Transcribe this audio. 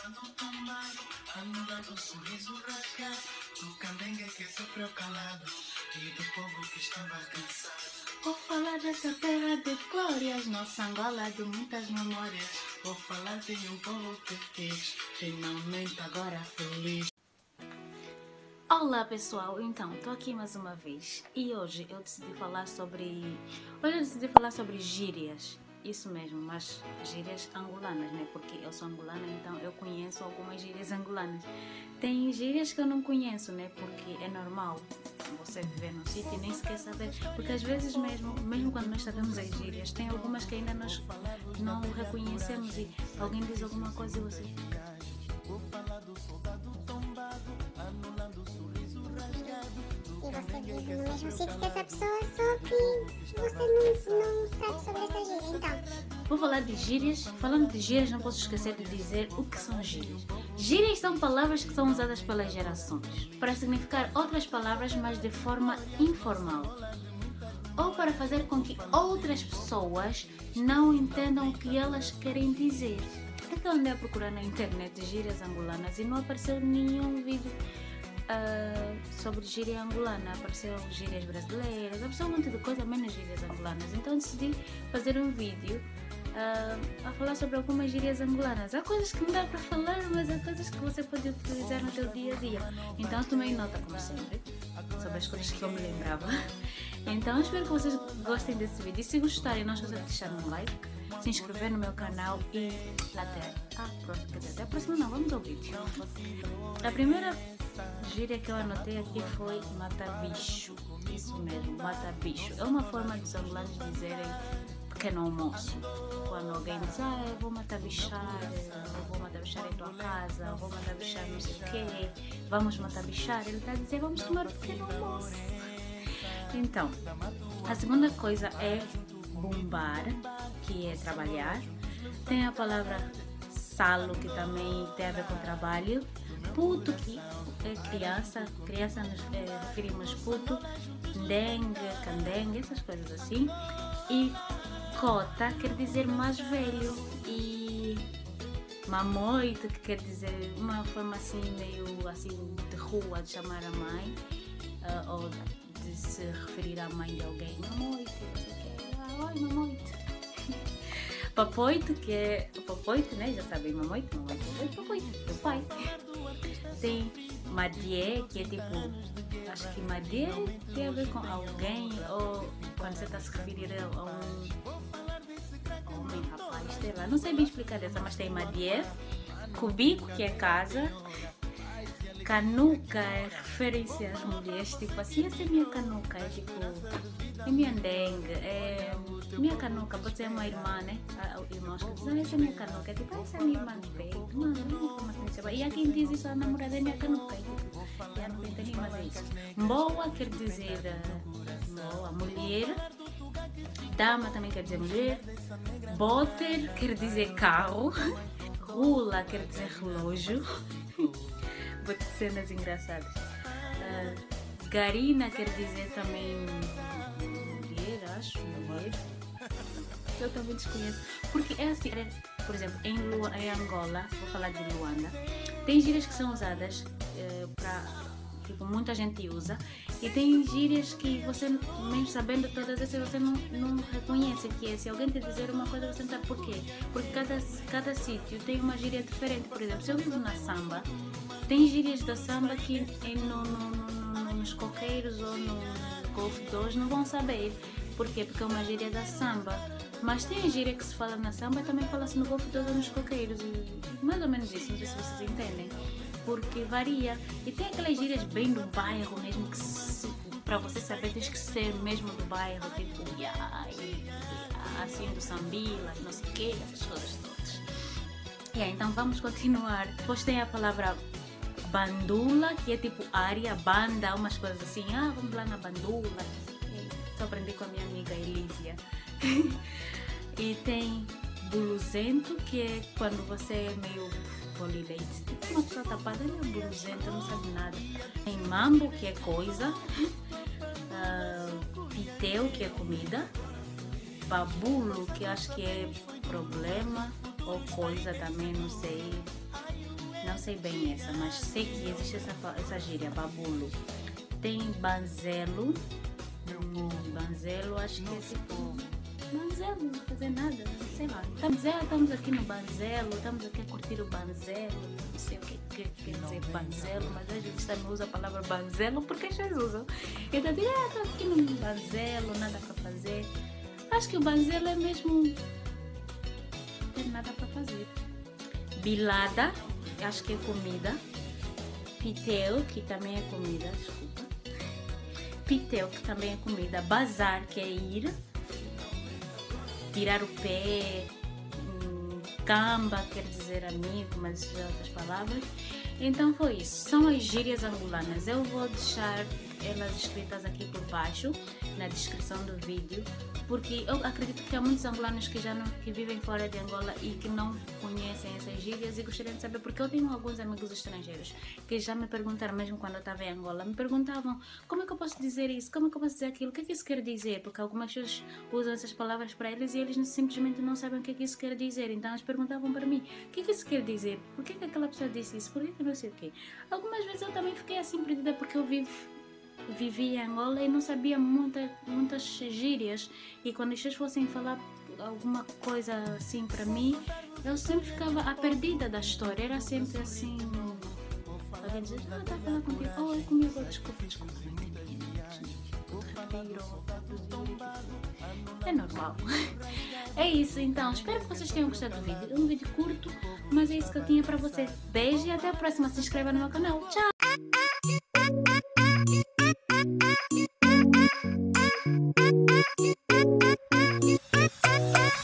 soldado tombado, anulando o sorriso rasgado, do candengue que sofreu calado e do povo que estava cansado. Vou falar dessa terra de glórias, nossa Angola de muitas memórias. Vou falar de um povo que quis, finalmente agora feliz. Olá pessoal, então estou aqui mais uma vez e hoje eu decidi falar sobre gírias, isso mesmo, mas gírias angolanas, né? Porque eu sou angolana, então eu conheço algumas gírias angolanas. Tem gírias que eu não conheço, né? Porque é normal você viver num sítio e nem sequer saber, porque às vezes mesmo quando nós sabemos as gírias, tem algumas que ainda nós não reconhecemos e alguém diz alguma coisa e você... E você vive no mesmo sítio que essa pessoa, só que você não sabe sobre essa gíria, então. Vou falar de gírias. Falando de gírias, não posso esquecer de dizer o que são gírias. Gírias são palavras que são usadas pelas gerações para significar outras palavras, mas de forma informal, ou para fazer com que outras pessoas não entendam o que elas querem dizer. É que eu andei a procurar na internet gírias angolanas e não apareceu nenhum vídeo sobre gíria angolana. Apareceu gírias brasileiras, apareceu um monte de coisa, menos gírias angolanas. Então decidi fazer um vídeo a falar sobre algumas gírias angolanas. Há coisas que não dá para falar, mas há coisas que você pode utilizar no seu dia a dia. Então tomei nota, como sempre, sobre as coisas que eu me lembrava. Então espero que vocês gostem desse vídeo. E se gostarem, não esqueçam de deixar um like, se inscrever no meu canal e até a próxima não, vamos ao vídeo. A primeira gíria que eu anotei aqui foi mata-bicho. Isso mesmo, mata-bicho. É uma forma dos angolanos dizerem pequeno almoço. Quando alguém diz, eu vou mata-bichar, eu vou mata-bichar em tua casa, eu vou mata-bichar não sei o quê, vamos mata-bichar, ele está a dizer, vamos tomar um pequeno almoço. Então, a segunda coisa é bombar, que é trabalhar. Tem a palavra salo, que também tem a ver com trabalho. Puto, que é criança nos referimos puto, dengue, candengue, essas coisas assim. E cota quer dizer mais velho, e mamoito, que quer dizer uma forma assim meio assim de rua de chamar a mãe, ou de se referir à mãe de alguém. Mamoito, não sei o que, oi mamoito. Papoito, que é papoito, né? Já sabem, mamoito, papoito, teu pai. Tem madie, que é tipo, acho que madie tem a ver com alguém, ou quando você está a se referir a um homem, rapaz, sei lá, não sei bem explicar essa, mas tem madie. Cubico, que é casa. Canuca é referência às mulheres, tipo assim, essa é minha canuca, é tipo, é minha dengue, é minha canuca, pode ser uma irmã, né? Irmãos que dizem, essa é minha canuca, é tipo, essa é minha irmã de peito, não como assim chama. E há quem diz isso, a namorada é minha canuca, é tipo, já não entendi, mas é isso. Mboa quer dizer boa, mulher, dama também quer dizer mulher, boter quer dizer carro, rula quer dizer relógio. Vou ter cenas engraçadas. Garina quer dizer também mulher, acho, mulher. Eu também desconheço. Porque é assim, por exemplo, em Angola, vou falar de Luanda, tem gírias que são usadas para, tipo, muita gente usa, e tem gírias que você, mesmo sabendo todas essas, você não reconhece, que é, se alguém te dizer uma coisa, você não sabe por quê. Porque cada sítio tem uma gíria diferente. Por exemplo, se eu vivo na samba, tem gírias da samba que nos coqueiros ou no Golfo 2 não vão saber. Por quê? Porque é uma gíria da samba. Mas tem a gíria que se fala na samba e também fala-se no Golfo 2 ou nos coqueiros. E mais ou menos isso, não sei se vocês entendem. Porque varia. E tem aquelas gírias bem do bairro mesmo, que para você saber tens que ser mesmo do bairro, tipo, assim, do sambila, não sei o quê, essas coisas todas. Então vamos continuar. Depois tem a palavra bandula, que é tipo área, banda, umas coisas assim. Vamos lá na bandula. Só aprendi com a minha amiga Elísia. E tem buluzento, que é quando você é meio polileite. Tipo uma pessoa tapada, é meio buluzenta, não sabe nada. Tem mambo, que é coisa. Piteu, que é comida. Babulo, que acho que é problema ou coisa também, não sei. sei bem essa, mas sei que existe essa gíria, babulo. Tem banzelo. Banzelo, acho que é tipo... Banzelo, não fazer nada, sei lá. Estamos aqui no banzelo, estamos aqui a curtir o banzelo. Não sei o que quer dizer banzelo, mas às vezes também usa a palavra banzelo porque as pessoas usam. Então, estou aqui no banzelo, nada para fazer. Acho que o banzelo é mesmo... Não tem nada para fazer. Bilada, acho que é comida. Piteu, que também é comida, desculpa. Piteu, que também é comida. Bazar, que é ir. Tirar o pé. Camba, quer dizer amigo, mas isso é outras palavras. Então foi isso. São as gírias angolanas. Eu vou deixar elas escritas aqui por baixo, na descrição do vídeo, porque eu acredito que há muitos angolanos que vivem fora de Angola e que não conhecem essas gírias e gostariam de saber, porque eu tenho alguns amigos estrangeiros que já me perguntaram, mesmo quando eu estava em Angola, me perguntavam como é que eu posso dizer isso, como é que eu posso dizer aquilo, o que é que isso quer dizer, porque algumas pessoas usam essas palavras para eles e eles simplesmente não sabem o que é que isso quer dizer, então eles perguntavam para mim, o que é que isso quer dizer, por que é que aquela pessoa disse isso, por que não sei o quê. Algumas vezes eu também fiquei assim perdida porque eu vivi em Angola e não sabia muitas gírias, e quando as pessoas fossem falar alguma coisa assim para mim, eu sempre ficava perdida da história, era sempre assim, alguém dizer, está a falar contigo, é comigo, desculpa, é normal. É isso, então, espero que vocês tenham gostado do vídeo, é um vídeo curto, mas é isso que eu tinha para vocês. Beijo e até a próxima, se inscreva no meu canal, tchau!